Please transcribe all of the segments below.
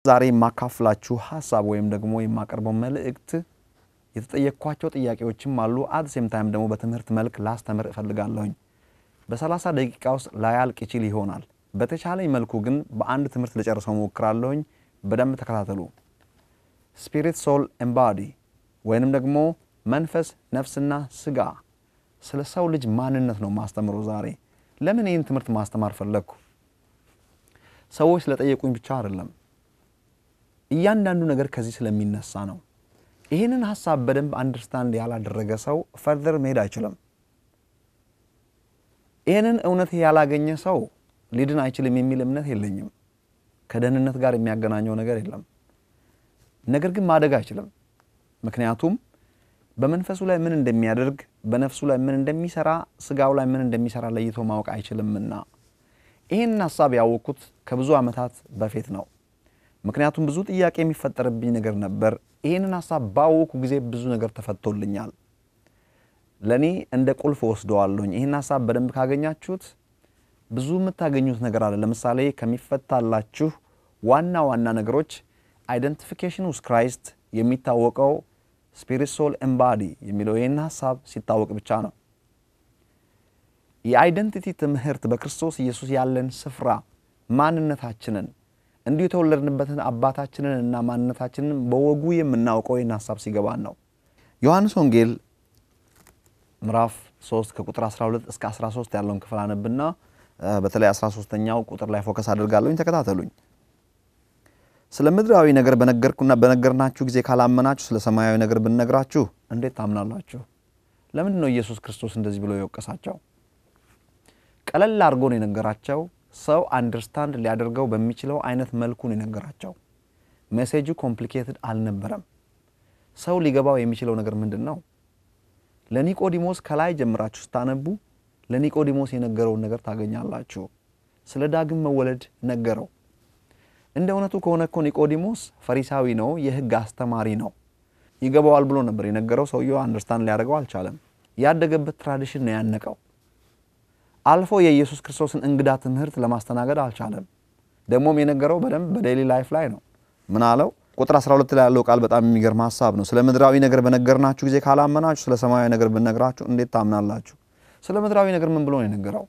ዛሬ ማካፍላችሁ ሐሳብ ወይም ደግሞ የማቀርበው መልእክት የተጠየቅኳቸው ጥያቄዎችም አሉ አት ሴም ታይም ደግሞ በትምህርት መልክ ላስተምር እፈልጋለሁኝ። በ30 ደቂቃ ውስጥ ላያልቅ ይችል ይሆናል። በተቻለኝ መልኩ ግን በአንድ ትምህርት ልጨርሰው ሞክራለሁኝ። በደንብ ተከታተሉ። ስፒሪት ሶል ኤንድ ባዲ ወይንም ደግሞ መንፈስ ነፍስና ስጋ ስለ ሰው ልጅ ማንነት ነው ማስተምረው ዛሬ። ለምን ይህን ትምህርት ማስተማር ፈለኩ? ሰዎች ስለጠየቁኝ ብቻ አይደለም። እያንዳንዱ ነገር ከዚህ ስለሚነሳ ነው። ይሄንን ሐሳብ በደንብ አንደርስታንድ ያላደረገ ሰው ፈርደር መሄድ አይችልም። ይሄንን እውነት ያላገኘ ሰው ሊድን አይችልም የሚል እምነት የለኝም። ከደህንነት ጋር የሚያገናኘው ነገር የለም። ነገር ግን ማደግ አይችልም። ምክንያቱም በመንፈሱ ላይ ምን እንደሚያደርግ፣ በነፍሱ ላይ ምን እንደሚሰራ፣ ስጋው ላይ ምን እንደሚሰራ ለይቶ ማወቅ አይችልምና ይሄንን ሐሳብ ያወቅኩት ከብዙ ዓመታት በፊት ነው። ምክንያቱም ብዙ ጥያቄ የሚፈጠርብኝ ነገር ነበር። ይሄንን ሐሳብ ባወቅኩ ጊዜ ብዙ ነገር ተፈቶልኛል። ለኔ እንደ ቁልፍ ወስደዋለሁኝ። ይሄን ሐሳብ በደንብ ካገኛችሁት ብዙ የምታገኙት ነገር አለ። ለምሳሌ ከሚፈታላችሁ ዋና ነገሮች አይደንቲፊኬሽን ዊዝ ክራይስት የሚታወቀው ስፒሪት ሶል ኤንድ ባዲ የሚለው ይሄን ሐሳብ ሲታወቅ ብቻ ነው። የአይደንቲቲ ትምህርት በክርስቶስ ኢየሱስ ያለን ስፍራ ማንነታችንን እንዲሁ የተወለድንበትን አባታችንን እና ማንነታችንን በወጉ የምናውቀው ይህን ሐሳብ ሲገባን ነው። ዮሐንስ ወንጌል ምዕራፍ 3 ከቁጥር 12 እስከ 13 ያለውን ክፍል አነብና በተለይ 13ኛው ቁጥር ላይ ፎከስ አድርጋለሁኝ። ተከታተሉኝ። ስለ ምድራዊ ነገር በነገርናችሁ ጊዜ ካላመናችሁ ስለ ሰማያዊ ነገር ብንነግራችሁ እንዴት ታምናላችሁ? ለምንድን ነው ኢየሱስ ክርስቶስ እንደዚህ ብሎ የወቀሳቸው? ቀለል አድርጎ ነው የነገራቸው። ሰው አንደርስታንድ ሊያደርገው በሚችለው አይነት መልኩ ነው የነገራቸው። ሜሴጁ ኮምፕሊኬትድ አልነበረም። ሰው ሊገባው የሚችለው ነገር ምንድነው? ለኒቆዲሞስ ከላይ ጀምራችሁ ስታነቡ ለኒቆዲሞስ የነገረውን ነገር ታገኛላችሁ። ስለ ዳግም መወለድ ነገረው። እንደ እውነቱ ከሆነ እኮ ኒቆዲሞስ ፈሪሳዊ ነው፣ የሕግ አስተማሪ ነው። ይገባዋል ብሎ ነበር የነገረው። ሰውየው አንደርስታንድ ሊያደርገው አልቻለም። ያደገበት ትራዲሽን ነው ያነቀው። አልፎ የኢየሱስ ክርስቶስን እንግዳ ትምህርት ለማስተናገድ አልቻለም። ደሞም የነገረው በደንብ በዴይሊ ላይፍ ላይ ነው። ምን አለው? ቁጥር 12 ላይ ያለው ቃል በጣም የሚገርም ሐሳብ ነው። ስለ ምድራዊ ነገር በነገርናችሁ ጊዜ ካላመናችሁ ስለ ሰማያዊ ነገር ብንነግራችሁ እንዴት ታምናላችሁ? ስለ ምድራዊ ነገር ምን ብሎ ነው የነገረው?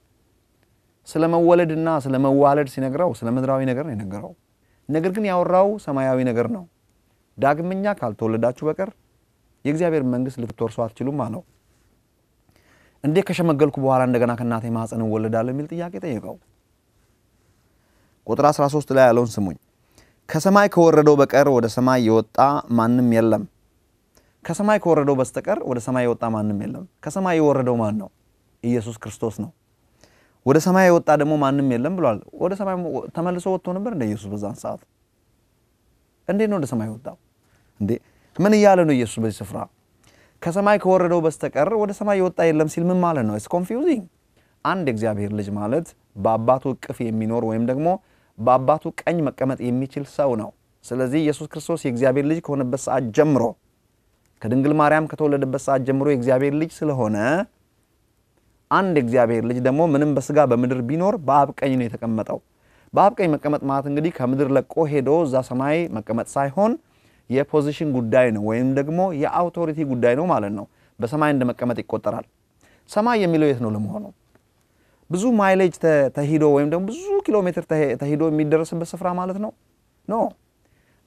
ስለ መወለድና ስለ መዋለድ ሲነግረው ስለ ምድራዊ ነገር ነው የነገረው። ነገር ግን ያወራው ሰማያዊ ነገር ነው። ዳግመኛ ካልተወለዳችሁ በቀር የእግዚአብሔር መንግስት ልትወርሱ አትችሉም አለው። እንዴ ከሸመገልኩ በኋላ እንደገና ከናቴ ማህፀን እወለዳለሁ የሚል ጥያቄ ጠየቀው። ቁጥር 13 ላይ ያለውን ስሙኝ። ከሰማይ ከወረደው በቀር ወደ ሰማይ የወጣ ማንም የለም። ከሰማይ ከወረደው በስተቀር ወደ ሰማይ የወጣ ማንም የለም። ከሰማይ የወረደው ማን ነው? ኢየሱስ ክርስቶስ ነው። ወደ ሰማይ የወጣ ደግሞ ማንም የለም ብሏል። ወደ ሰማይ ተመልሶ ወጥቶ ነበር እንደ ኢየሱስ በዛን ሰዓት? እንዴት ነው ወደ ሰማይ ወጣው? እንዴ ምን እያለ ነው ኢየሱስ በዚህ ስፍራ? ከሰማይ ከወረደው በስተቀር ወደ ሰማይ የወጣ የለም ሲል ምን ማለት ነው? ኢትስ ኮንፊውዚንግ። አንድ እግዚአብሔር ልጅ ማለት በአባቱ እቅፍ የሚኖር ወይም ደግሞ በአባቱ ቀኝ መቀመጥ የሚችል ሰው ነው። ስለዚህ ኢየሱስ ክርስቶስ የእግዚአብሔር ልጅ ከሆነበት ሰዓት ጀምሮ ከድንግል ማርያም ከተወለደበት ሰዓት ጀምሮ የእግዚአብሔር ልጅ ስለሆነ አንድ እግዚአብሔር ልጅ ደግሞ ምንም በስጋ በምድር ቢኖር በአብ ቀኝ ነው የተቀመጠው። በአብ ቀኝ መቀመጥ ማለት እንግዲህ ከምድር ለቆ ሄዶ እዛ ሰማይ መቀመጥ ሳይሆን የፖዚሽን ጉዳይ ነው ወይም ደግሞ የአውቶሪቲ ጉዳይ ነው ማለት ነው። በሰማይ እንደመቀመጥ ይቆጠራል። ሰማይ የሚለው የት ነው ለመሆኑ? ብዙ ማይሌጅ ተሂዶ ወይም ደግሞ ብዙ ኪሎ ሜትር ተሂዶ የሚደረስበት ስፍራ ማለት ነው? ኖ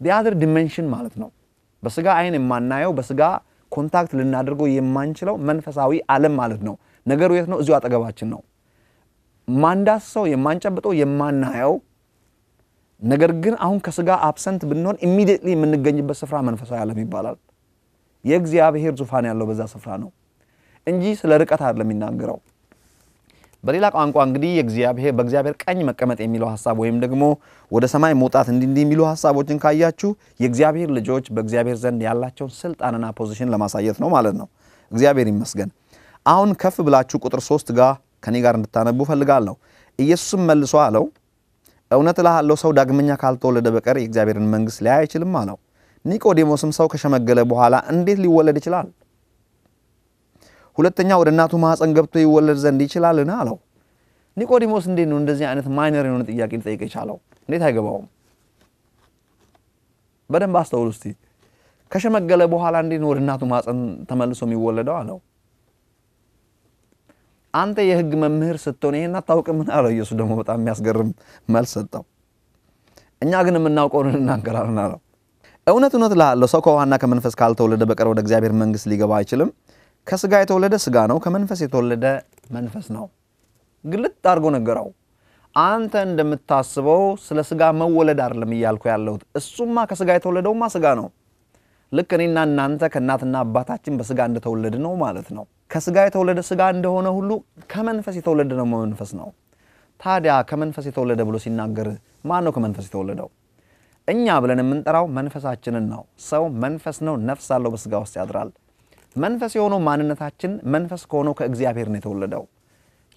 the other dimension ማለት ነው። በስጋ አይን የማናየው በስጋ ኮንታክት ልናደርገው የማንችለው መንፈሳዊ ዓለም ማለት ነው። ነገሩ የት ነው? እዚሁ አጠገባችን ነው። ማንዳሰው የማንጨብጠው የማናየው ነገር ግን አሁን ከስጋ አብሰንት ብንሆን ኢሚዲየትሊ የምንገኝበት ስፍራ መንፈሳዊ ዓለም ይባላል። የእግዚአብሔር ዙፋን ያለው በዛ ስፍራ ነው እንጂ ስለ ርቀት አይደለም የሚናገረው። በሌላ ቋንቋ እንግዲህ በእግዚአብሔር ቀኝ መቀመጥ የሚለው ሐሳብ ወይም ደግሞ ወደ ሰማይ መውጣት እንዲህ የሚሉ ሐሳቦችን ካያችሁ የእግዚአብሔር ልጆች በእግዚአብሔር ዘንድ ያላቸውን ስልጣንና ፖዚሽን ለማሳየት ነው ማለት ነው። እግዚአብሔር ይመስገን። አሁን ከፍ ብላችሁ ቁጥር 3 ጋር ከኔ ጋር እንድታነቡ ፈልጋለሁ። ኢየሱስም መልሶ አለው እውነት እልሃለሁ ሰው ዳግመኛ ካልተወለደ በቀር የእግዚአብሔርን መንግስት ሊያይ አይችልም አለው። ኒቆዲሞስም ሰው ከሸመገለ በኋላ እንዴት ሊወለድ ይችላል? ሁለተኛ ወደ እናቱ ማህፀን ገብቶ ይወለድ ዘንድ ይችላልን አለው። ኒቆዲሞስ እንዴት ነው እንደዚህ አይነት ማይነር የሆነ ጥያቄ ሊጠይቅ የቻለው? እንዴት አይገባውም? በደንብ አስተውሉ እስቲ ከሸመገለ በኋላ እንዴት ነው ወደ እናቱ ማፀን ተመልሶ የሚወለደው አለው አንተ የሕግ መምህር ስትሆን ይሄን አታውቅም አለው ኢየሱስ ደግሞ በጣም የሚያስገርም መልስ ሰጠው እኛ ግን የምናውቀውን እናገራለን አለው እውነት እልሃለሁ ሰው ከውሃና ከመንፈስ ካልተወለደ በቀር ወደ እግዚአብሔር መንግሥት ሊገባ አይችልም ከሥጋ የተወለደ ሥጋ ነው ከመንፈስ የተወለደ መንፈስ ነው ግልጥ አድርጎ ነገረው አንተ እንደምታስበው ስለ ሥጋ መወለድ አይደለም ይያልኩ ያለሁት እሱማ ከሥጋ የተወለደውማ ሥጋ ነው ልክ እኔና እናንተ ከእናትና አባታችን በሥጋ እንደተወለደ ነው ማለት ነው ከሥጋ የተወለደ ሥጋ እንደሆነ ሁሉ ከመንፈስ የተወለደ ነው መንፈስ ነው ታዲያ ከመንፈስ የተወለደ ብሎ ሲናገር ማን ነው ከመንፈስ የተወለደው እኛ ብለን የምንጠራው መንፈሳችንን ነው ሰው መንፈስ ነው ነፍስ አለው በሥጋ ውስጥ ያድራል መንፈስ የሆነው ማንነታችን መንፈስ ከሆነው ከእግዚአብሔር ነው የተወለደው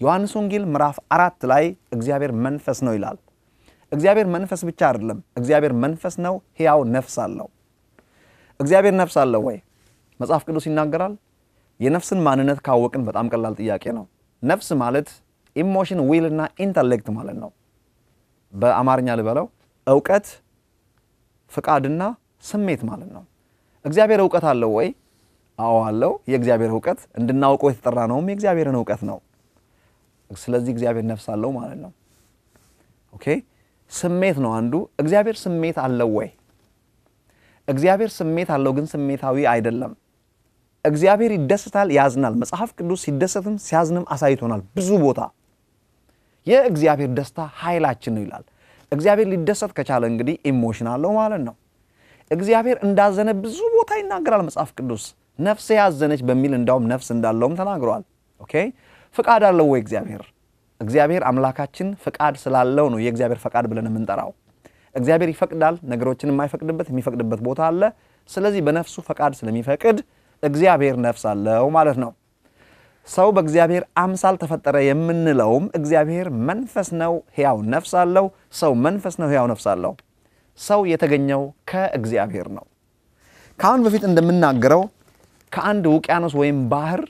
ዮሐንስ ወንጌል ምዕራፍ 4 ላይ እግዚአብሔር መንፈስ ነው ይላል እግዚአብሔር መንፈስ ብቻ አይደለም እግዚአብሔር መንፈስ ነው ሕያው ነፍስ አለው እግዚአብሔር ነፍስ አለው ወይ መጽሐፍ ቅዱስ ይናገራል የነፍስን ማንነት ካወቅን በጣም ቀላል ጥያቄ ነው ነፍስ ማለት ኢሞሽን ዊል እና ኢንተሌክት ማለት ነው በአማርኛ ልበለው ዕውቀት ፍቃድና ስሜት ማለት ነው እግዚአብሔር ዕውቀት አለው ወይ አዎ አለው የእግዚአብሔር ዕውቀት እንድናውቀው የተጠራ ነውም የእግዚአብሔርን ዕውቀት ነው ስለዚህ እግዚአብሔር ነፍስ አለው ማለት ነው ኦኬ ስሜት ነው አንዱ እግዚአብሔር ስሜት አለው ወይ እግዚአብሔር ስሜት አለው ግን ስሜታዊ አይደለም እግዚአብሔር ይደሰታል ያዝናል መጽሐፍ ቅዱስ ሲደሰትም ሲያዝንም አሳይቶናል ብዙ ቦታ የእግዚአብሔር ደስታ ኃይላችን ነው ይላል እግዚአብሔር ሊደሰት ከቻለ እንግዲህ ኢሞሽን አለው ማለት ነው እግዚአብሔር እንዳዘነ ብዙ ቦታ ይናገራል መጽሐፍ ቅዱስ ነፍስ ያዘነች በሚል እንዳውም ነፍስ እንዳለውም ተናግሯል ኦኬ ፍቃድ አለው ወይ እግዚአብሔር አምላካችን ፍቃድ ስላለው ነው የእግዚአብሔር ፍቃድ ብለን የምንጠራው እግዚአብሔር ይፈቅዳል ነገሮችን የማይፈቅድበት የሚፈቅድበት ቦታ አለ ስለዚህ በነፍሱ ፍቃድ ስለሚፈቅድ እግዚአብሔር ነፍስ አለው ማለት ነው ሰው በእግዚአብሔር አምሳል ተፈጠረ የምንለውም እግዚአብሔር መንፈስ ነው ሕያው ነፍስ አለው ሰው መንፈስ ነው ሕያው ነፍስ አለው ሰው የተገኘው ከእግዚአብሔር ነው ካሁን በፊት እንደምናገረው ከአንድ ውቅያኖስ ወይም ባህር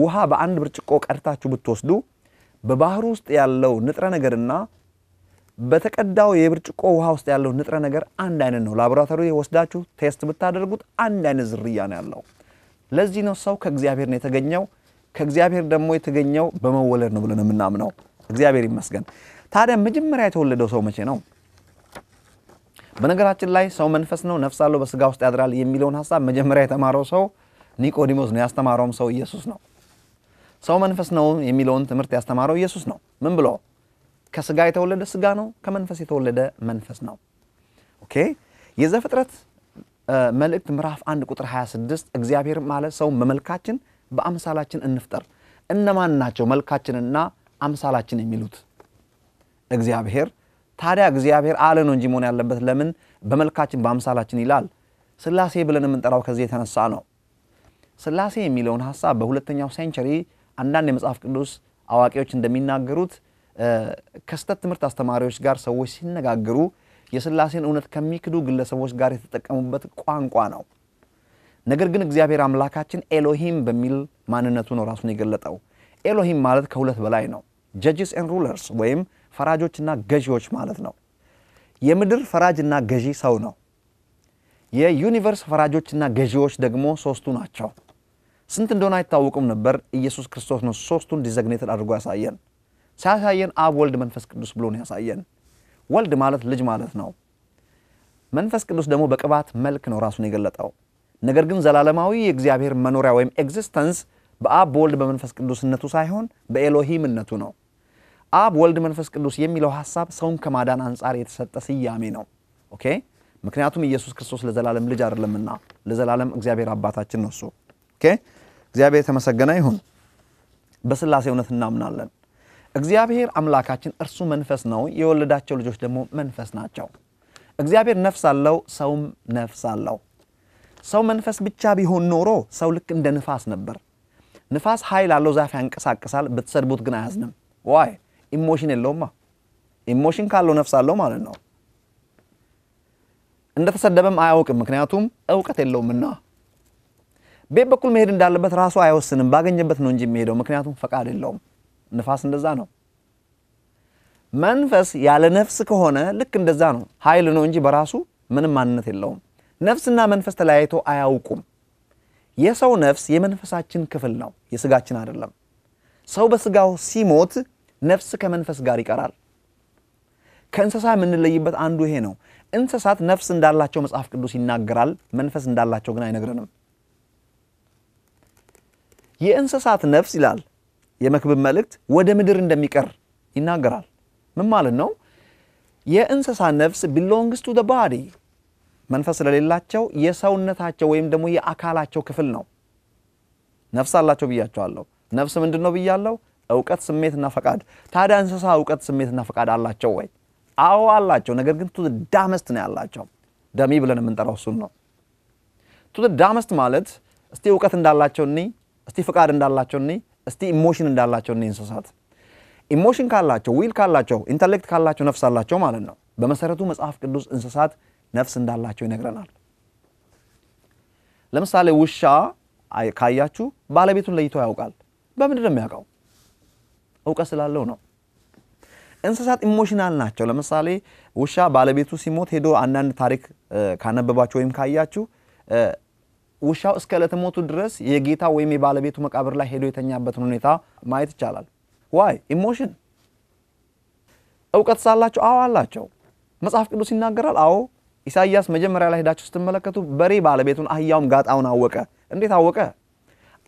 ውሃ በአንድ ብርጭቆ ቀድታችሁ ብትወስዱ በባህሩ ውስጥ ያለው ንጥረ ነገርና በተቀዳው የብርጭቆ ውሃ ውስጥ ያለው ንጥረ ነገር አንድ አይነት ነው ላቦራቶሪ ወስዳችሁ ቴስት ብታደርጉት አንድ አይነት ዝርያ ነው ያለው ለዚህ ነው ሰው ከእግዚአብሔር ነው የተገኘው ከእግዚአብሔር ደግሞ የተገኘው በመወለድ ነው ብለን የምናምነው እግዚአብሔር ይመስገን ታዲያ መጀመሪያ የተወለደው ሰው መቼ ነው በነገራችን ላይ ሰው መንፈስ ነው ነፍስ አለው በሥጋ ውስጥ ያድራል የሚለውን ሐሳብ መጀመሪያ የተማረው ሰው ኒቆዲሞስ ነው ያስተማረውም ሰው ኢየሱስ ነው ሰው መንፈስ ነው የሚለውን ትምህርት ያስተማረው ኢየሱስ ነው ምን ብሎ ከሥጋ የተወለደ ሥጋ ነው ከመንፈስ የተወለደ መንፈስ ነው ኦኬ የዘፍጥረት መልእክት ምዕራፍ 1 ቁጥር 26 እግዚአብሔር ማለት ሰው በመልካችን በአምሳላችን እንፍጠር እነማን ናቸው መልካችንና አምሳላችን የሚሉት እግዚአብሔር ታዲያ እግዚአብሔር አለ ነው እንጂ መሆን ያለበት ለምን በመልካችን በአምሳላችን ይላል ሥላሴ ብለን የምንጠራው ከዚህ የተነሳ ነው ሥላሴ የሚለውን ሐሳብ በሁለተኛው ሴንቸሪ አንዳንድ የመጽሐፍ ቅዱስ አዋቂዎች እንደሚናገሩት ከስተት ትምህርት አስተማሪዎች ጋር ሰዎች ሲነጋገሩ የሥላሴን እውነት ከሚክዱ ግለሰቦች ጋር የተጠቀሙበት ቋንቋ ነው ነገር ግን እግዚአብሔር አምላካችን ኤሎሂም በሚል ማንነቱ ነው ራሱን የገለጠው ኤሎሂም ማለት ከሁለት በላይ ነው judges and rulers ወይም ፈራጆችና ገዢዎች ማለት ነው የምድር ፈራጅና ገዢ ሰው ነው የዩኒቨርስ ፈራጆችና ገዢዎች ደግሞ ሶስቱ ናቸው ስንት እንደሆነ አይታወቁም ነበር ኢየሱስ ክርስቶስ ነው ሶስቱን ዲዛግኔትድ አድርጎ ያሳየን ሲያሳየን አብ ወልድ መንፈስ ቅዱስ ብሎ ነው ያሳየን ወልድ ማለት ልጅ ማለት ነው መንፈስ ቅዱስ ደግሞ በቅባት መልክ ነው ራሱን የገለጠው ነገር ግን ዘላለማዊ የእግዚአብሔር መኖሪያ ወይም ኤግዚስተንስ በአብ ወልድ በመንፈስ ቅዱስነቱ ሳይሆን በኤሎሂምነቱ ነው አብ ወልድ መንፈስ ቅዱስ የሚለው ሐሳብ ሰውን ከማዳን አንፃር የተሰጠ ስያሜ ነው ኦኬ ምክንያቱም ኢየሱስ ክርስቶስ ለዘላለም ልጅ አይደለምና ለዘላለም እግዚአብሔር አባታችን ነው እሱ ኦኬ እግዚአብሔር ተመሰገነ ይሁን በሥላሴ እውነት እናምናለን እግዚአብሔር አምላካችን እርሱ መንፈስ ነው የወለዳቸው ልጆች ደግሞ መንፈስ ናቸው እግዚአብሔር ነፍስ አለው ሰውም ነፍስ አለው ሰው መንፈስ ብቻ ቢሆን ኖሮ ሰው ልክ እንደ ንፋስ ነበር ንፋስ ኃይል አለው ዛፍ ያንቀሳቅሳል ብትሰድቡት ግን አያዝንም ዋይ ኢሞሽን የለውማ ኢሞሽን ካለው ነፍስ አለው ማለት ነው እንደተሰደበም አያውቅም ምክንያቱም ዕውቀት የለውምና ቤት በኩል መሄድ እንዳለበት ራሱ አይወስንም ባገኘበት ነው እንጂ የሚሄደው ምክንያቱም ፈቃድ የለውም ንፋስ እንደዛ ነው መንፈስ ያለ ነፍስ ከሆነ ልክ እንደዛ ነው ኃይል ነው እንጂ በራሱ ምንም ማንነት የለውም ነፍስና መንፈስ ተለያይቶ አያውቁም። የሰው ነፍስ የመንፈሳችን ክፍል ነው፣ የስጋችን አይደለም። ሰው በስጋው ሲሞት ነፍስ ከመንፈስ ጋር ይቀራል። ከእንስሳ የምንለይበት አንዱ ይሄ ነው። እንስሳት ነፍስ እንዳላቸው መጽሐፍ ቅዱስ ይናገራል፣ መንፈስ እንዳላቸው ግን አይነግረንም። የእንስሳት ነፍስ ይላል የመክብብ መልእክት ወደ ምድር እንደሚቀር ይናገራል። ምን ማለት ነው? የእንስሳ ነፍስ belongs to the body፣ መንፈስ ስለሌላቸው የሰውነታቸው ወይም ደግሞ የአካላቸው ክፍል ነው። ነፍስ አላቸው ብያቸዋለሁ። ነፍስ ምንድነው ብያለሁ? ዕውቀት፣ ስሜትና ፈቃድ። ታዲያ እንስሳ ዕውቀት፣ ስሜትና ፈቃድ አላቸው ወይ? አዎ አላቸው። ነገር ግን to the dumbest ነው ያላቸው። ደሚ ብለን የምንጠራው እሱን ነው። to the dumbest ማለት እስቲ ዕውቀት እንዳላቸው እኔ፣ እስቲ ፈቃድ እንዳላቸው እኔ፣ እስቲ ኢሞሽን እንዳላቸው እኔ እንስሳት ኢሞሽን ካላቸው፣ ዊል ካላቸው፣ ኢንተሌክት ካላቸው ነፍስ አላቸው ማለት ነው። በመሰረቱ መጽሐፍ ቅዱስ እንስሳት ነፍስ እንዳላቸው ይነግረናል። ለምሳሌ ውሻ ካያችሁ ባለቤቱን ለይቶ ያውቃል። በምንድን ነው የሚያውቀው? ዕውቀት ስላለው ነው። እንስሳት ኢሞሽናል ናቸው። ለምሳሌ ውሻ ባለቤቱ ሲሞት ሄዶ አንዳንድ ታሪክ ካነበባችሁ ወይም ካያችሁ ውሻው እስከ ዕለተ ሞቱ ድረስ የጌታ ወይም የባለቤቱ መቃብር ላይ ሄዶ የተኛበትን ሁኔታ ማየት ይቻላል። ዋይ ኢሞሽን። ዕውቀት ሳላቸው አዎ አላቸው። መጽሐፍ ቅዱስ ይናገራል። አዎ ኢሳይያስ መጀመሪያ ላይ ሄዳችሁ ስትመለከቱ በሬ ባለቤቱን አህያውም ጋጣውን አወቀ። እንዴት አወቀ?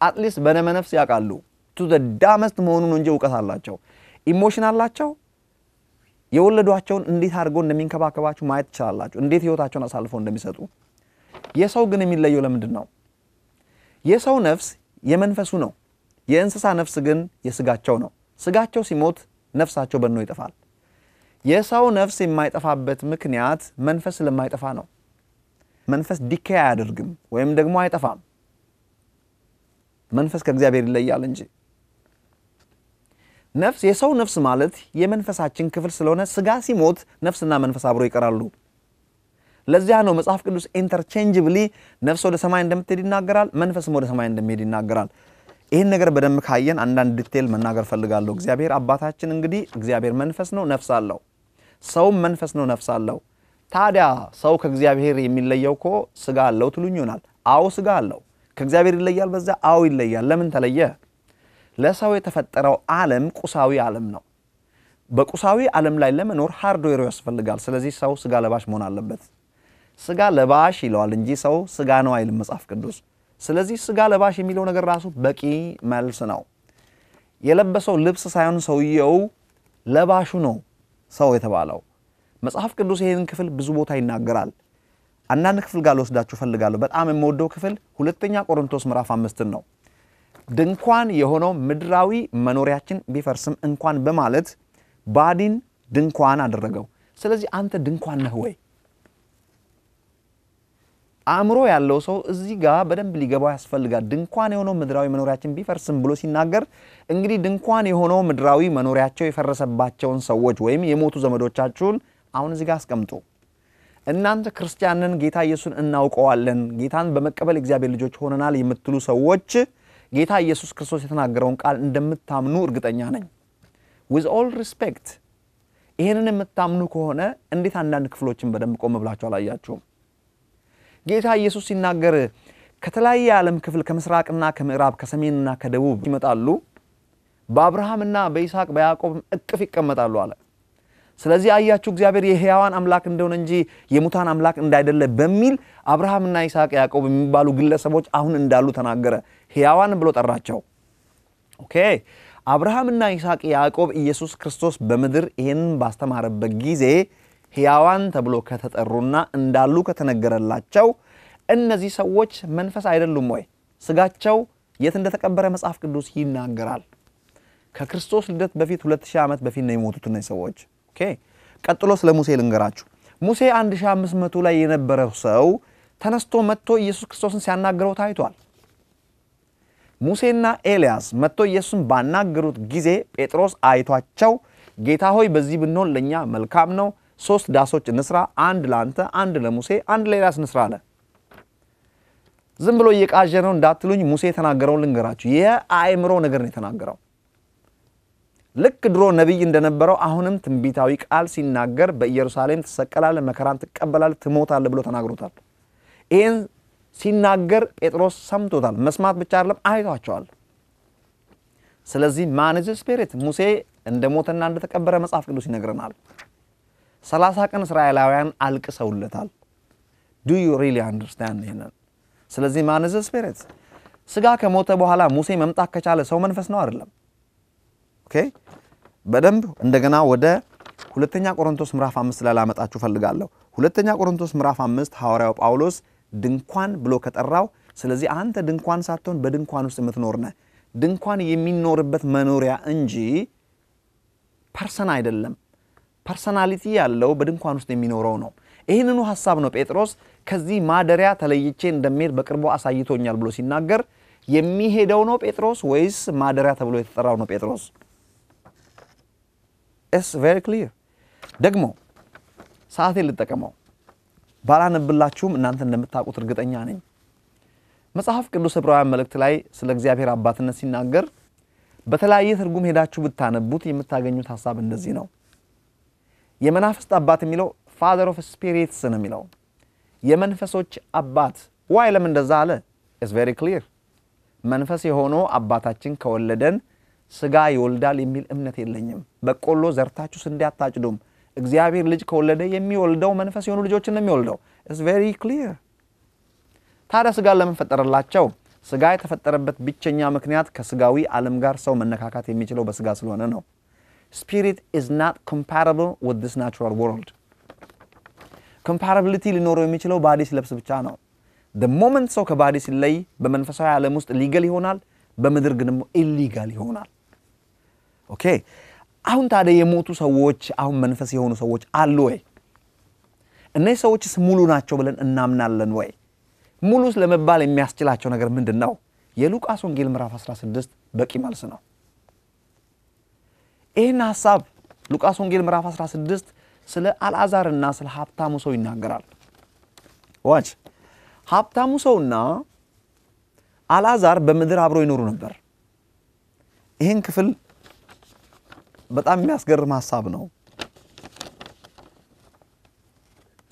አትሊስት በደመ ነፍስ ያውቃሉ። to the dumbest መሆኑን እንጂ ዕውቀት አላቸው። ኢሞሽን አላቸው። የወለዷቸውን እንዴት አድርገው እንደሚንከባከባችሁ ማየት ይችላላችሁ። እንዴት ህይወታቸውን አሳልፈው እንደሚሰጡ። የሰው ግን የሚለየው ለምንድን ነው? የሰው ነፍስ የመንፈሱ ነው። የእንስሳ ነፍስ ግን የስጋቸው ነው። ስጋቸው ሲሞት ነፍሳቸው በኖ ይጠፋል። የሰው ነፍስ የማይጠፋበት ምክንያት መንፈስ ስለማይጠፋ ነው። መንፈስ ዲኬይ አያደርግም ወይም ደግሞ አይጠፋም። መንፈስ ከእግዚአብሔር ይለያል እንጂ። ነፍስ የሰው ነፍስ ማለት የመንፈሳችን ክፍል ስለሆነ ስጋ ሲሞት ነፍስና መንፈስ አብሮ ይቀራሉ። ለዚያ ነው መጽሐፍ ቅዱስ ኢንተርቼንጅብሊ ነፍስ ወደ ሰማይ እንደምትሄድ ይናገራል፣ መንፈስም ወደ ሰማይ እንደሚሄድ ይናገራል። ይሄን ነገር በደንብ ካየን አንዳንድ ዲቴል መናገር ፈልጋለሁ። እግዚአብሔር አባታችን እንግዲህ እግዚአብሔር መንፈስ ነው፣ ነፍስ አለው። ሰውም መንፈስ ነው፣ ነፍስ አለው። ታዲያ ሰው ከእግዚአብሔር የሚለየው እኮ ስጋ አለው ትሉኝ ይሆናል። አዎ ስጋ አለው። ከእግዚአብሔር ይለያል በዛ? አዎ ይለያል። ለምን ተለየ? ለሰው የተፈጠረው ዓለም ቁሳዊ ዓለም ነው። በቁሳዊ ዓለም ላይ ለመኖር ሃርድዌር ያስፈልጋል። ስለዚህ ሰው ስጋ ለባሽ መሆን አለበት። ስጋ ለባሽ ይለዋል እንጂ ሰው ስጋ ነው አይልም መጽሐፍ ቅዱስ። ስለዚህ ስጋ ለባሽ የሚለው ነገር ራሱ በቂ መልስ ነው። የለበሰው ልብስ ሳይሆን ሰውየው ለባሹ ነው ሰው የተባለው። መጽሐፍ ቅዱስ ይሄን ክፍል ብዙ ቦታ ይናገራል። አንዳንድ ክፍል ጋር ልወስዳችሁ ፈልጋለሁ። በጣም የምወደው ክፍል ሁለተኛ ቆሮንቶስ ምዕራፍ 5 ነው። ድንኳን የሆነው ምድራዊ መኖሪያችን ቢፈርስም እንኳን በማለት ባዲን ድንኳን አደረገው። ስለዚህ አንተ ድንኳን ነህ ወይ? አእምሮ ያለው ሰው እዚህ ጋር በደንብ ሊገባው ያስፈልጋል። ድንኳን የሆነው ምድራዊ መኖሪያችን ቢፈርስም ብሎ ሲናገር እንግዲህ ድንኳን የሆነው ምድራዊ መኖሪያቸው የፈረሰባቸውን ሰዎች ወይም የሞቱ ዘመዶቻችሁን አሁን እዚህ ጋር አስቀምጡ። እናንተ ክርስቲያንን ጌታ ኢየሱስን እናውቀዋለን፣ ጌታን በመቀበል እግዚአብሔር ልጆች ሆነናል የምትሉ ሰዎች ጌታ ኢየሱስ ክርስቶስ የተናገረውን ቃል እንደምታምኑ እርግጠኛ ነኝ። with all respect ይሄንን የምታምኑ ከሆነ እንዴት አንዳንድ ክፍሎችን በደንብ ቆም ብላችሁ አላያችሁም? ጌታ ኢየሱስ ሲናገር ከተለያየ ዓለም ክፍል ከምስራቅና ከምዕራብ ከሰሜንና ከደቡብ ይመጣሉ፣ በአብርሃምና በይስሐቅ በያዕቆብ እቅፍ ይቀመጣሉ አለ። ስለዚህ አያችሁ እግዚአብሔር የሕያዋን አምላክ እንደሆነ እንጂ የሙታን አምላክ እንዳይደለ በሚል አብርሃምና ይስሐቅ ያዕቆብ የሚባሉ ግለሰቦች አሁን እንዳሉ ተናገረ። ሕያዋን ብሎ ጠራቸው። ኦኬ አብርሃምና ይስሐቅ ያዕቆብ ኢየሱስ ክርስቶስ በምድር ይሄንን ባስተማረበት ጊዜ ሕያዋን ተብሎ ከተጠሩና እንዳሉ ከተነገረላቸው እነዚህ ሰዎች መንፈስ አይደሉም ወይ? ስጋቸው የት እንደተቀበረ መጽሐፍ ቅዱስ ይናገራል። ከክርስቶስ ልደት በፊት 2000 ዓመት በፊት ነው የሞቱት እነዚህ ሰዎች። ኦኬ ቀጥሎ ስለ ሙሴ ልንገራችሁ። ሙሴ 1500 ላይ የነበረው ሰው ተነስቶ መጥቶ ኢየሱስ ክርስቶስን ሲያናገረው ታይቷል። ሙሴና ኤልያስ መጥቶ ኢየሱስን ባናገሩት ጊዜ ጴጥሮስ አይቷቸው ጌታ ሆይ በዚህ ብንሆን ለኛ መልካም ነው፣ 3 ዳሶች እንስራ፣ አንድ ላንተ፣ አንድ ለሙሴ፣ አንድ ለኤልያስ እንስራ አለ። ዝም ብሎ እየቃዠ ነው እንዳትሉኝ፣ ሙሴ የተናገረውን ልንገራችሁ። የአእምሮ ነገር ነው የተናገረው። ልክ ድሮ ነብይ እንደነበረው አሁንም ትንቢታዊ ቃል ሲናገር በኢየሩሳሌም ትሰቀላለህ፣ መከራን ትቀበላለህ፣ ትሞታለህ ብሎ ተናግሮታል። ይህን ሲናገር ጴጥሮስ ሰምቶታል። መስማት ብቻ አይደለም አይቷቸዋል። ስለዚህ ማን ኢዝ ስፒሪት? ሙሴ እንደሞተና እንደተቀበረ መጽሐፍ ቅዱስ ይነግረናል። 30 ቀን እስራኤላውያን አልቅሰውለታል። ዱ ዩ ሪሊ አንደርስታንድ ይሄንን? ስለዚህ ማን ኢዝ ስፒሪት? ስጋ ከሞተ በኋላ ሙሴ መምጣት ከቻለ ሰው መንፈስ ነው አይደለም? ኦኬ በደንብ እንደገና ወደ ሁለተኛ ቆሮንቶስ ምዕራፍ 5 ላይ ላመጣችሁ ፈልጋለሁ። ሁለተኛ ቆሮንቶስ ምዕራፍ 5 ሐዋርያው ጳውሎስ ድንኳን ብሎ ከጠራው፣ ስለዚህ አንተ ድንኳን ሳትሆን በድንኳን ውስጥ የምትኖር ነህ። ድንኳን የሚኖርበት መኖሪያ እንጂ ፐርሰን አይደለም። ፐርሰናሊቲ ያለው በድንኳን ውስጥ የሚኖረው ነው። ይህንኑ ሐሳብ ነው ጴጥሮስ ከዚህ ማደሪያ ተለይቼ እንደሚሄድ በቅርቡ አሳይቶኛል ብሎ ሲናገር የሚሄደው ነው ጴጥሮስ ወይስ ማደሪያ ተብሎ የተጠራው ነው ጴጥሮስ? It's very clear። ደግሞ ሰዓቴን ልጠቀመው ባላነብላችሁም እናንተ እንደምታውቁት እርግጠኛ ነኝ። መጽሐፍ ቅዱስ ዕብራውያን መልእክት ላይ ስለ እግዚአብሔር አባትነት ሲናገር በተለያየ ትርጉም ሄዳችሁ ብታነቡት የምታገኙት ሐሳብ እንደዚህ ነው። የመናፍስት አባት የሚለው Father of Spirits ነው የሚለው። የመንፈሶች አባት ዋይ ለምን እንደዛ አለ? It's very clear። መንፈስ የሆነው አባታችን ከወለደን ስጋ ይወልዳል የሚል እምነት የለኝም። በቆሎ ዘርታችሁ ስንዴ አታጭዱም። እግዚአብሔር ልጅ ከወለደ የሚወልደው መንፈስ የሆኑ ልጆችን ነው የሚወልደው። It's very clear። ታዲያ ስጋ ለምን ፈጠረላቸው? ስጋ የተፈጠረበት ብቸኛ ምክንያት ከስጋዊ ዓለም ጋር ሰው መነካካት የሚችለው በስጋ ስለሆነ ነው። Spirit is not compatible with this natural world። comparability ሊኖረው የሚችለው ባዲ ሲለብስ ብቻ ነው። the moment ሰው ከባዲ ሲለይ በመንፈሳዊ ዓለም ውስጥ ሊገል ይሆናል፣ በምድር ግን ኢሊጋል ይሆናል። ኦኬ አሁን ታዲያ የሞቱ ሰዎች አሁን መንፈስ የሆኑ ሰዎች አሉ ወይ? እነዚህ ሰዎችስ ሙሉ ናቸው ብለን እናምናለን ወይ? ሙሉስ ለመባል የሚያስችላቸው ነገር ምንድነው? የሉቃስ ወንጌል ምዕራፍ 16 በቂ መልስ ነው። ይህን ሐሳብ ሉቃስ ወንጌል ምዕራፍ 16 ስለ አልዓዛርና ስለ ሀብታሙ ሰው ይናገራል። ዋች ሀብታሙ ሰውና አልዓዛር በምድር አብረው ይኖሩ ነበር። ይህን ክፍል በጣም የሚያስገርም ሐሳብ ነው።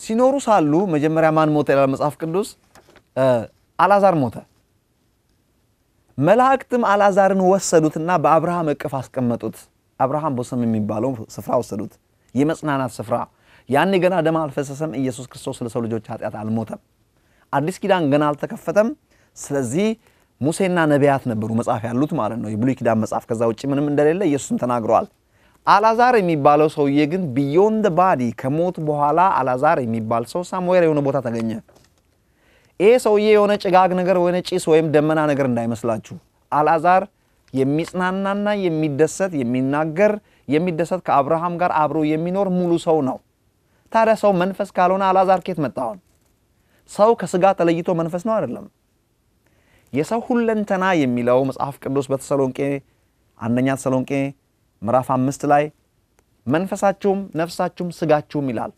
ሲኖሩ ሳሉ መጀመሪያ ማን ሞተ ይላል መጽሐፍ ቅዱስ? አልዓዛር ሞተ። መላእክትም አልዓዛርን ወሰዱትና በአብርሃም እቅፍ አስቀመጡት። አብርሃም ቦሰም የሚባለው ስፍራ ወሰዱት፣ የመጽናናት ስፍራ። ያኔ ገና ደም አልፈሰሰም። ኢየሱስ ክርስቶስ ለሰው ልጆች ኃጢአት አልሞተም። አዲስ ኪዳን ገና አልተከፈተም። ስለዚህ ሙሴና ነቢያት ነበሩ መጽሐፍ ያሉት ማለት ነው፣ የብሉይ ኪዳን መጽሐፍ። ከዛ ውጪ ምንም እንደሌለ ኢየሱስም ተናግሯል። አልዓዛር የሚባለው ሰውዬ ግን ቢዮንድ ባዲ ከሞት በኋላ አልዓዛር የሚባል ሰው ሳምዌር የሆነ ቦታ ተገኘ። ይሄ ሰውዬ የሆነ ጭጋግ ነገር ወይ ጭስ ወይም ደመና ነገር እንዳይመስላችሁ። አልዓዛር የሚጽናናና የሚደሰት የሚናገር የሚደሰት ከአብርሃም ጋር አብሮ የሚኖር ሙሉ ሰው ነው። ታዲያ ሰው መንፈስ ካልሆነ አልዓዛር ከየት መጣው? ሰው ከስጋ ተለይቶ መንፈስ ነው አይደለም። የሰው ሁለንተና የሚለው መጽሐፍ ቅዱስ በተሰሎንቄ አንደኛ ተሰሎንቄ ምዕራፍ 5 ላይ መንፈሳችሁም ነፍሳችሁም ስጋችሁም ይላል።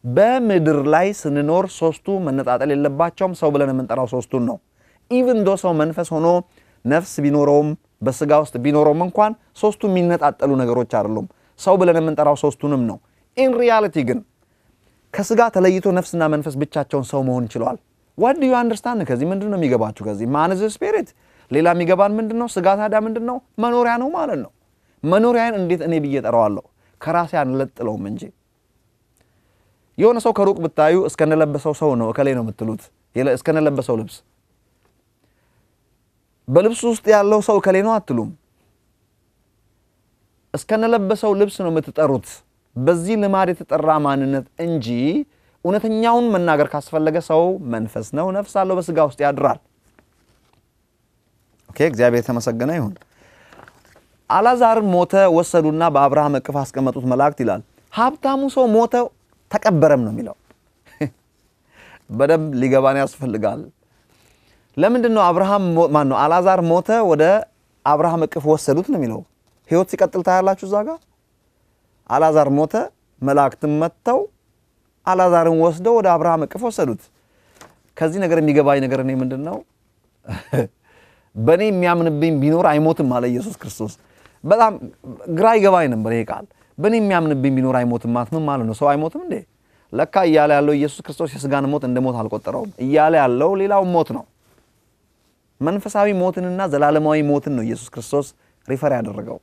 በምድር ላይ ስንኖር ሶስቱ መነጣጠል የለባቸውም። ሰው ብለን የምንጠራው ሶስቱን ነው። ኢቭን ዶ ሰው መንፈስ ሆኖ ነፍስ ቢኖረውም በስጋ ውስጥ ቢኖረውም እንኳን ሶስቱ የሚነጣጠሉ ነገሮች አይደሉም። ሰው ብለን የምንጠራው ሶስቱንም ነው። ኢን ሪያሊቲ ግን ከስጋ ተለይቶ ነፍስና መንፈስ ብቻቸውን ሰው መሆን ይችላል። what do you understand? ከዚህ ምንድነው የሚገባችሁ? ከዚህ ማን ኢዝ ስፒሪት? ሌላ የሚገባን ምንድነው? ስጋ ታዲያ ምንድነው? መኖሪያ ነው ማለት ነው። መኖሪያን እንዴት እኔ ብዬ ጠራዋለሁ? ከራሴ አንለጥለውም እንጂ። የሆነ ሰው ከሩቅ ብታዩ እስከነለበሰው ሰው ነው እከሌ ነው የምትሉት። እስከነለበሰው ልብስ በልብስ ውስጥ ያለው ሰው እከሌ ነው አትሉም። እስከነለበሰው ልብስ ነው የምትጠሩት። በዚህ ልማድ የተጠራ ማንነት እንጂ እውነተኛውን መናገር ካስፈለገ ሰው መንፈስ ነው፣ ነፍስ አለው፣ በስጋ ውስጥ ያድራል። ኦኬ እግዚአብሔር የተመሰገነ ይሁን። አልዓዛር ሞተ፣ ወሰዱና በአብርሃም እቅፍ አስቀመጡት መላእክት ይላል። ሀብታሙ ሰው ሞተ ተቀበረም ነው የሚለው። በደንብ ሊገባን ያስፈልጋል። ለምንድነው አልዓዛር ሞተ ወደ አብርሃም እቅፍ ወሰዱት ነው የሚለው? ህይወት ሲቀጥል ታያላችሁ እዛ ጋር። አልዓዛር ሞተ፣ መላእክትም መጥተው አልዓዛርን ወስደው ወደ አብርሃም እቅፍ ወሰዱት። ከዚህ ነገር የሚገባኝ ነገር እኔ ምንድነው? በኔ የሚያምንብኝ ቢኖር አይሞትም አለ ኢየሱስ ክርስቶስ። በጣም ግራ ይገባኝ ነበር ይሄ ቃል። በኔ የሚያምንብኝ ቢኖር አይሞትም ማለት ምን ማለት ነው? ሰው አይሞትም እንዴ? ለካ እያለ ያለው ኢየሱስ ክርስቶስ የሥጋን ሞት እንደሞት አልቆጠረውም። እያለ ያለው ሌላው ሞት ነው። መንፈሳዊ ሞትንና ዘላለማዊ ሞትን ነው ኢየሱስ ክርስቶስ ሪፈር ያደረገው።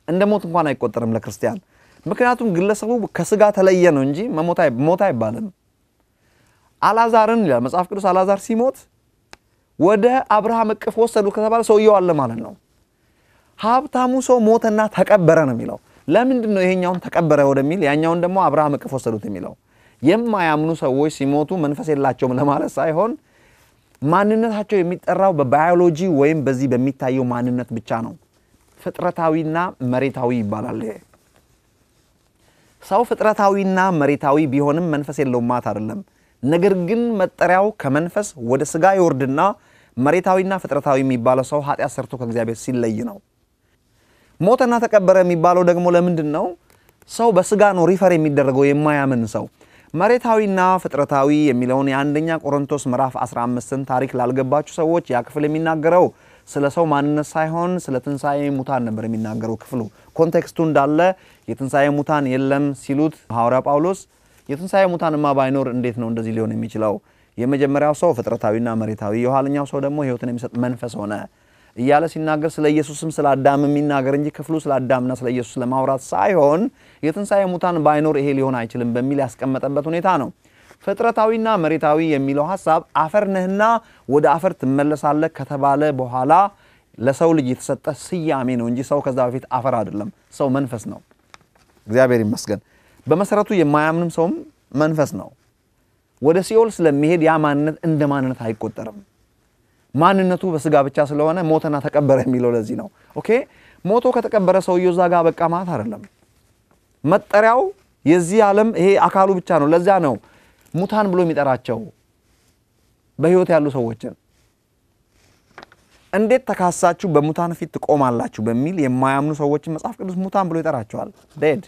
እንደ ሞት እንኳን አይቆጠርም ለክርስቲያን። ምክንያቱም ግለሰቡ ከሥጋ ተለየ ነው እንጂ ሞት አይባልም። አልዓዛርን ይላል መጽሐፍ ቅዱስ አልዓዛር ሲሞት ወደ አብርሃም እቅፍ ወሰዱ ከተባለ ሰውየው አለ ማለት ነው። ሀብታሙ ሰው ሞተና ተቀበረ ነው የሚለው። ለምንድን ነው ይሄኛውን ተቀበረ ወደሚል ያኛውን ደግሞ አብርሃም እቅፍ ወሰዱት የሚለው? የማያምኑ ሰዎች ሲሞቱ መንፈስ የላቸውም ለማለት ሳይሆን ማንነታቸው የሚጠራው በባዮሎጂ ወይም በዚህ በሚታየው ማንነት ብቻ ነው። ፍጥረታዊና መሬታዊ ይባላል። ሰው ፍጥረታዊና መሬታዊ ቢሆንም መንፈስ የለውም ማለት አይደለም። ነገር ግን መጠሪያው ከመንፈስ ወደ ሥጋ ይወርድና መሬታዊና ፍጥረታዊ የሚባለው ሰው ኃጢአት ሰርቶ ከእግዚአብሔር ሲለይ ነው። ሞተና ተቀበረ የሚባለው ደግሞ ለምንድን ነው? ሰው በሥጋ ነው ሪፈር የሚደረገው የማያምን ሰው። መሬታዊና ፍጥረታዊ የሚለውን የአንደኛ ቆሮንቶስ ምዕራፍ 15ን ታሪክ ላልገባችሁ ሰዎች ያ ክፍል የሚናገረው ስለ ሰው ማንነት ሳይሆን ስለ ትንሣኤ ሙታን ነበር የሚናገረው ክፍሉ። ኮንቴክስቱ እንዳለ የትንሣኤ ሙታን የለም ሲሉት ሐዋርያ ጳውሎስ የትንሣኤ ሙታንማ ባይኖር እንዴት ነው እንደዚህ ሊሆን የሚችለው? የመጀመሪያው ሰው ፍጥረታዊና መሬታዊ፣ የኋለኛው ሰው ደግሞ ሕይወትን የሚሰጥ መንፈስ ሆነ እያለ ሲናገር ስለ ኢየሱስም ስለ አዳም የሚናገር እንጂ ክፍሉ ስለ አዳምና ስለ ኢየሱስ ለማውራት ሳይሆን የትንሣኤ ሙታን ባይኖር ይሄ ሊሆን አይችልም በሚል ያስቀመጠበት ሁኔታ ነው። ፍጥረታዊና መሬታዊ የሚለው ሐሳብ አፈር ነህና ወደ አፈር ትመለሳለህ ከተባለ በኋላ ለሰው ልጅ የተሰጠ ስያሜ ነው እንጂ ሰው ከዛ በፊት አፈር አይደለም። ሰው መንፈስ ነው። እግዚአብሔር ይመስገን። በመሰረቱ የማያምንም ሰውም መንፈስ ነው። ወደ ሲኦል ስለሚሄድ ያ ማንነት እንደ ማንነት አይቆጠርም። ማንነቱ በሥጋ ብቻ ስለሆነ ሞተና ተቀበረ የሚለው ለዚህ ነው። ኦኬ ሞቶ ከተቀበረ ሰውየው ዛጋ በቃ ማለት አይደለም። መጠሪያው የዚህ ዓለም ይሄ አካሉ ብቻ ነው። ለዚያ ነው ሙታን ብሎ የሚጠራቸው በሕይወት ያሉ ሰዎችን። እንዴት ተካሳችሁ በሙታን ፊት ትቆማላችሁ በሚል የማያምኑ ሰዎችን መጽሐፍ ቅዱስ ሙታን ብሎ ይጠራቸዋል። ዴድ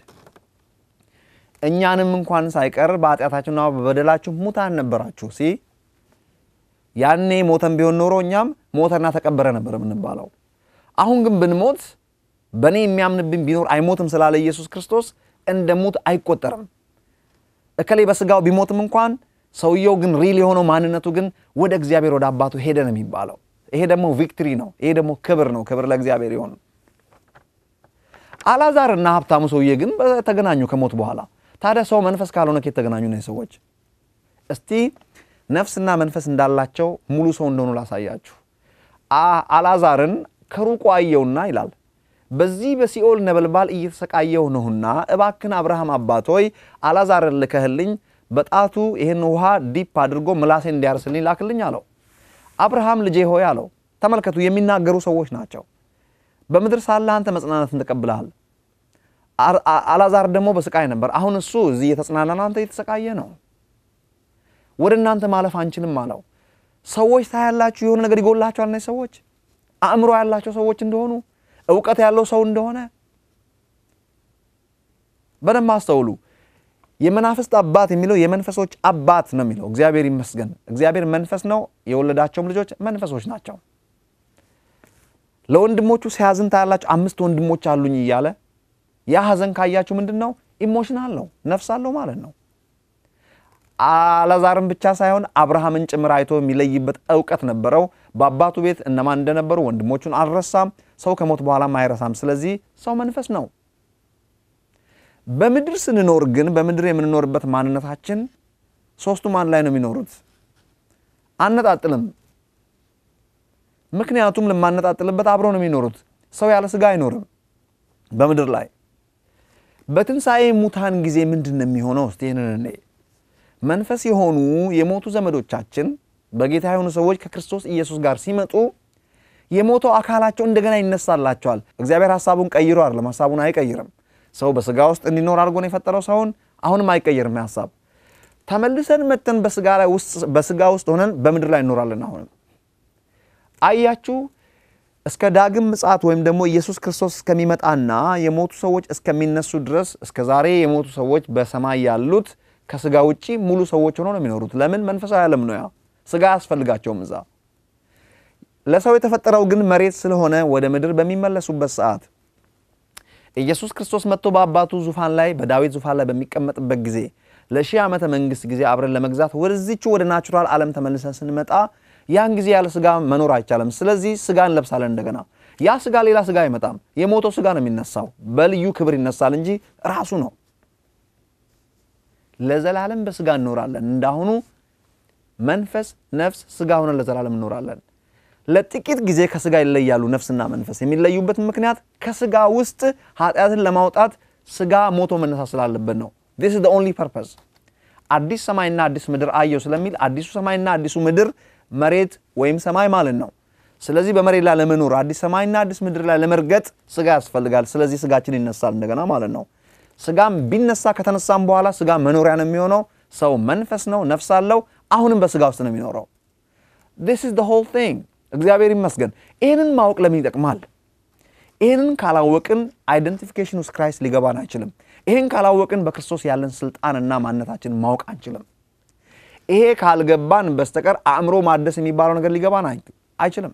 እኛንም እንኳን ሳይቀር በኃጢአታችሁና በበደላችሁ ሙታን ነበራችሁ። ያኔ ሞተን ቢሆን ኖሮ እኛም ሞተና ተቀበረ ነበር የምንባለው። አሁን ግን ብንሞት በእኔ የሚያምንብኝ ቢኖር አይሞትም ስላለ ኢየሱስ ክርስቶስ እንደ ሞት አይቆጠርም። እከሌ በሥጋው ቢሞትም እንኳን ሰውየው ግን ሪል የሆነው ማንነቱ ግን ወደ እግዚአብሔር ወደ አባቱ ሄደ ነው የሚባለው። ይሄ ደግሞ ቪክትሪ ነው። ይሄ ደግሞ ክብር ነው። ክብር ለእግዚአብሔር ይሁን። አልዓዛርና ሀብታሙ ሰውዬ ግን ተገናኙ ከሞት በኋላ። ታዲያ ሰው መንፈስ ካልሆነ ከየት ተገናኙ ነው ሰዎች? እስቲ ነፍስና መንፈስ እንዳላቸው ሙሉ ሰው እንደሆኑ ላሳያችሁ። አልዓዛርን ከሩቁ አየውና ይላል በዚህ በሲኦል ነበልባል እየተሰቃየሁ ነውና እባክን አብርሃም አባት ሆይ አልዓዛርን ልከህልኝ በጣቱ ይሄን ውሃ ዲፕ አድርጎ ምላሴን እንዲያርስልኝ ላክልኝ አለው። አብርሃም ልጄ ሆይ አለው። ተመልከቱ፣ የሚናገሩ ሰዎች ናቸው። በምድር ሳለ አንተ መጽናናትን ተቀብለሃል። አልዓዛር ደግሞ በስቃይ ነበር። አሁን እሱ እዚህ እየተጽናናና አንተ እየተሰቃየ ነው። ወደ እናንተ ማለፍ አንችልም አለው። ሰዎች ታያላችሁ የሆነ ነገር ይጎላቸዋል። እነዚህ ሰዎች አእምሮ ያላቸው ሰዎች እንደሆኑ ዕውቀት ያለው ሰው እንደሆነ በደንብ አስተውሉ። የመናፍስት አባት የሚለው የመንፈሶች አባት ነው የሚለው። እግዚአብሔር ይመስገን። እግዚአብሔር መንፈስ ነው። የወለዳቸውም ልጆች መንፈሶች ናቸው። ለወንድሞቹ ሲያዝን ታያላችሁ። 5 ወንድሞች አሉኝ እያለ ያ ሐዘን ካያችሁ ምንድነው? ኢሞሽናል ነው፣ ነፍስ አለው ማለት ነው። አልዓዛርን ብቻ ሳይሆን አብርሃምን ጭምር አይቶ የሚለይበት ዕውቀት ነበረው። በአባቱ ቤት እነማን እንደነበሩ ወንድሞቹን አልረሳም። ሰው ከሞት በኋላም አይረሳም። ስለዚህ ሰው መንፈስ ነው። በምድር ስንኖር ግን በምድር የምንኖርበት ማንነታችን ሶስቱ ማን ላይ ነው የሚኖሩት? አነጣጥልም። ምክንያቱም ለማነጣጥልበት አብረው ነው የሚኖሩት። ሰው ያለ ሥጋ አይኖርም በምድር ላይ። በትንሣኤ ሙታን ጊዜ ምንድነው የሚሆነው? እስቲ ይሄንን መንፈስ የሆኑ የሞቱ ዘመዶቻችን በጌታ የሆኑ ሰዎች ከክርስቶስ ኢየሱስ ጋር ሲመጡ የሞተው አካላቸው እንደገና ይነሳላቸዋል። እግዚአብሔር ሐሳቡን ቀይሮ አይደለም፣ ሐሳቡን አይቀይርም። ሰው በሥጋ ውስጥ እንዲኖር አድርጎ ነው የፈጠረው ሰውን። አሁንም አይቀየርም ሐሳብ። ተመልሰን መተን በሥጋ ውስጥ ሆነን በምድር ላይ እንኖራለን። አሁንም አያችሁ፣ እስከ ዳግም ምጽአት ወይም ደግሞ ኢየሱስ ክርስቶስ እስከሚመጣና የሞቱ ሰዎች እስከሚነሱ ድረስ እስከ ዛሬ የሞቱ ሰዎች በሰማይ ያሉት ከሥጋ ውጪ ሙሉ ሰዎች ሆነው ነው የሚኖሩት። ለምን? መንፈሳዊ ዓለም ነው። ያ ሥጋ ያስፈልጋቸውም እዛ። ለሰው የተፈጠረው ግን መሬት ስለሆነ ወደ ምድር በሚመለሱበት ሰዓት ኢየሱስ ክርስቶስ መጥቶ በአባቱ ዙፋን ላይ በዳዊት ዙፋን ላይ በሚቀመጥበት ጊዜ ለሺህ ዓመተ መንግስት ጊዜ አብረን ለመግዛት ወደዚህች ወደ ናቹራል ዓለም ተመልሰን ስንመጣ ያን ጊዜ ያለ ስጋ መኖር አይቻልም ስለዚህ ስጋን ለብሳለን እንደገና ያ ስጋ ሌላ ስጋ አይመጣም የሞተው ስጋ ነው የሚነሳው በልዩ ክብር ይነሳል እንጂ ራሱ ነው ለዘላለም በስጋ እንኖራለን እንዳሁኑ መንፈስ ነፍስ ስጋ ሆነን ለዘላለም እንኖራለን ለጥቂት ጊዜ ከስጋ ይለያሉ ነፍስና መንፈስ የሚለዩበት ምክንያት ከስጋ ውስጥ ኃጢአትን ለማውጣት ስጋ ሞቶ መነሳት ስላለበት ነው this is the only purpose አዲስ ሰማይና አዲስ ምድር አየው ስለሚል አዲሱ ሰማይና አዲሱ ምድር መሬት ወይም ሰማይ ማለት ነው ስለዚህ በመሬት ላይ ለመኖር አዲስ ሰማይና አዲስ ምድር ላይ ለመርገጥ ስጋ ያስፈልጋል ስለዚህ ስጋችን ይነሳል እንደገና ማለት ነው ስጋም ቢነሳ ከተነሳም በኋላ ስጋ መኖሪያ ነው የሚሆነው ሰው መንፈስ ነው ነፍስ አለው አሁንም በስጋ ውስጥ ነው የሚኖረው this is the whole thing እግዚአብሔር ይመስገን ይሄንን ማወቅ ለምን ይጠቅማል ይሄንን ካላወቅን አይደንቲፊኬሽን ውስጥ ክራይስት ሊገባን አይችልም ይሄን ካላወቅን በክርስቶስ ያለን ስልጣንና ማንነታችን ማወቅ አንችልም ይሄ ካልገባን በስተቀር አእምሮ ማደስ የሚባለው ነገር ሊገባን አይችልም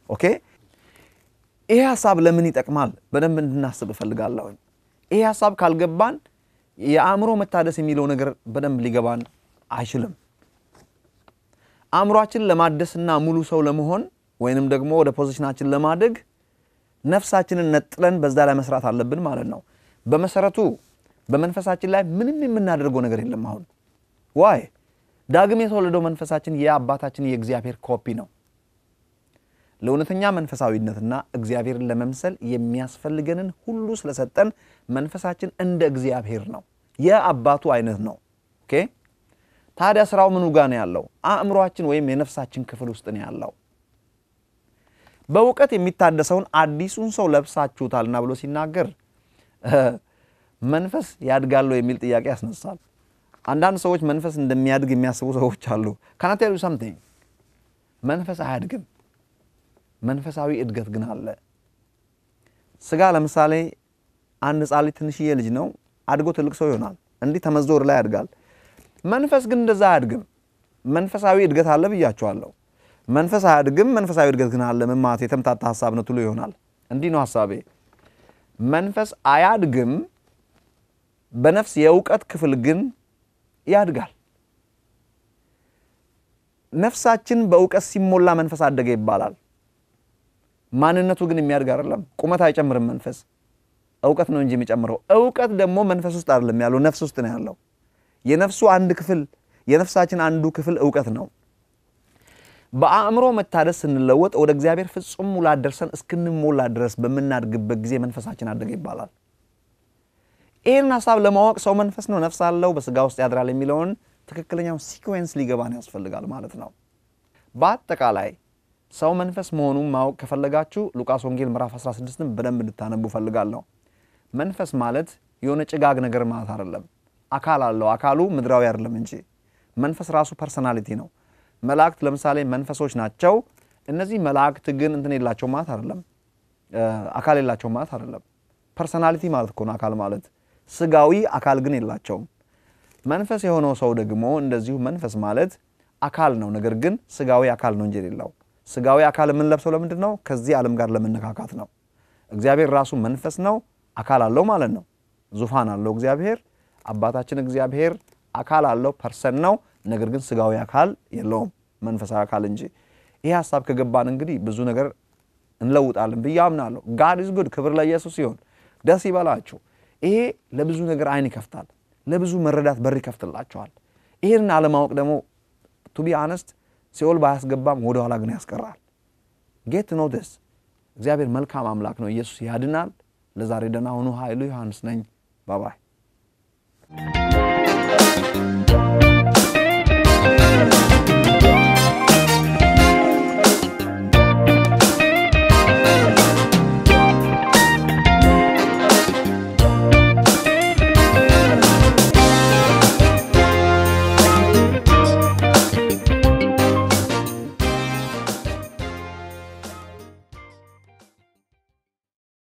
ኦኬ ይሄ ሐሳብ ለምን ይጠቅማል በደንብ እንድናስብ እፈልጋለሁ ይሄ ሐሳብ ካልገባን የአእምሮ መታደስ የሚለው ነገር በደንብ ሊገባን አይችልም አእምሮአችን ለማደስና ሙሉ ሰው ለመሆን ወይንም ደግሞ ወደ ፖዚሽናችን ለማደግ ነፍሳችንን ነጥለን በዛ ላይ መስራት አለብን ማለት ነው በመሰረቱ በመንፈሳችን ላይ ምንም የምናደርገው ነገር የለም አሁን why ዳግም የተወለደው መንፈሳችን የአባታችን የእግዚአብሔር ኮፒ ነው ለእውነተኛ መንፈሳዊነትና እግዚአብሔርን ለመምሰል የሚያስፈልገንን ሁሉ ስለሰጠን መንፈሳችን እንደ እግዚአብሔር ነው የአባቱ አይነት ነው ኦኬ ታዲያ ስራው ምኑ ጋር ነው ያለው አእምሮአችን ወይም የነፍሳችን ክፍል ውስጥ ነው ያለው በእውቀት የሚታደሰውን አዲሱን ሰው ለብሳችሁታልና ብሎ ሲናገር መንፈስ ያድጋል የሚል ጥያቄ ያስነሳል አንዳንድ ሰዎች መንፈስ እንደሚያድግ የሚያስቡ ሰዎች አሉ can I tell you something መንፈስ አያድግም መንፈሳዊ እድገት ግን አለ ስጋ ለምሳሌ አንድ ጻሊ ትንሽዬ ልጅ ነው አድጎ ትልቅ ሰው ይሆናል እንዲህ ተመዝዞር ላይ ያድጋል መንፈስ ግን እንደዛ አያድግም መንፈሳዊ እድገት አለ ብያቸዋለሁ መንፈስ አያድግም መንፈሳዊ እድገት ግን አለ ማለት የተምታታ ሐሳብ ነው ትሉ ይሆናል እንዲህ ነው ሐሳቤ መንፈስ አያድግም በነፍስ የእውቀት ክፍል ግን ያድጋል ነፍሳችን በእውቀት ሲሞላ መንፈስ አደገ ይባላል ማንነቱ ግን የሚያድግ አይደለም ቁመት አይጨምርም መንፈስ እውቀት ነው እንጂ የሚጨምረው እውቀት ደግሞ መንፈስ ውስጥ አይደለም ያለው ነፍስ ውስጥ ነው ያለው የነፍሱ አንድ ክፍል የነፍሳችን አንዱ ክፍል እውቀት ነው በአእምሮ መታደስ እንለወጥ ወደ እግዚአብሔር ፍጹም ሙላት ደርሰን እስክንሞላ ድረስ በመናድግበት ጊዜ መንፈሳችን አደገ ይባላል ይሄን ሐሳብ ለማወቅ ሰው መንፈስ ነው ነፍስ አለው በስጋ ውስጥ ያድራል የሚለውን ትክክለኛው ሲኩዌንስ ሊገባን ያስፈልጋል ማለት ነው በአጠቃላይ ሰው መንፈስ መሆኑን ማወቅ ከፈለጋችሁ ሉቃስ ወንጌል ምዕራፍ 16ን በደንብ እንድታነቡ ፈልጋለሁ መንፈስ ማለት የሆነ ጭጋግ ነገር ማለት አይደለም አካል አለው አካሉ ምድራዊ አይደለም እንጂ መንፈስ ራሱ ፐርሰናሊቲ ነው መላእክት ለምሳሌ መንፈሶች ናቸው እነዚህ መላእክት ግን እንትን የላቸው ማለት አይደለም አካል የላቸው ማለት አይደለም ፐርሰናሊቲ ማለት ነው አካል ማለት ስጋዊ አካል ግን የላቸው መንፈስ የሆነው ሰው ደግሞ እንደዚሁ መንፈስ ማለት አካል ነው ነገር ግን ስጋዊ አካል ነው እንጂ የሌለው ስጋዊ አካል ምን ለብሰው ለምንድነው ከዚህ ዓለም ጋር ለመነካካት ነው እግዚአብሔር ራሱ መንፈስ ነው አካል አለው ማለት ነው ዙፋን አለው እግዚአብሔር አባታችን እግዚአብሔር አካል አለው ፐርሰን ነው ነገር ግን ስጋዊ አካል የለውም መንፈሳዊ አካል እንጂ ይሄ ሐሳብ ከገባን እንግዲህ ብዙ ነገር እንለውጣለን በያምናለሁ God is good ክብር ለኢየሱስ ይሁን ደስ ይበላችሁ ይሄ ለብዙ ነገር አይን ይከፍታል ለብዙ መረዳት በር ይከፍትላችኋል ይሄን አለማወቅ ደግሞ to be honest ሲኦል ባያስገባም ወደ ኋላ ግን ያስቀራል get to know this እግዚአብሔር መልካም አምላክ ነው ኢየሱስ ያድናል ለዛሬ ደህና ሁኑ ኃይሉ ዮሐንስ ነኝ ባይ ባይ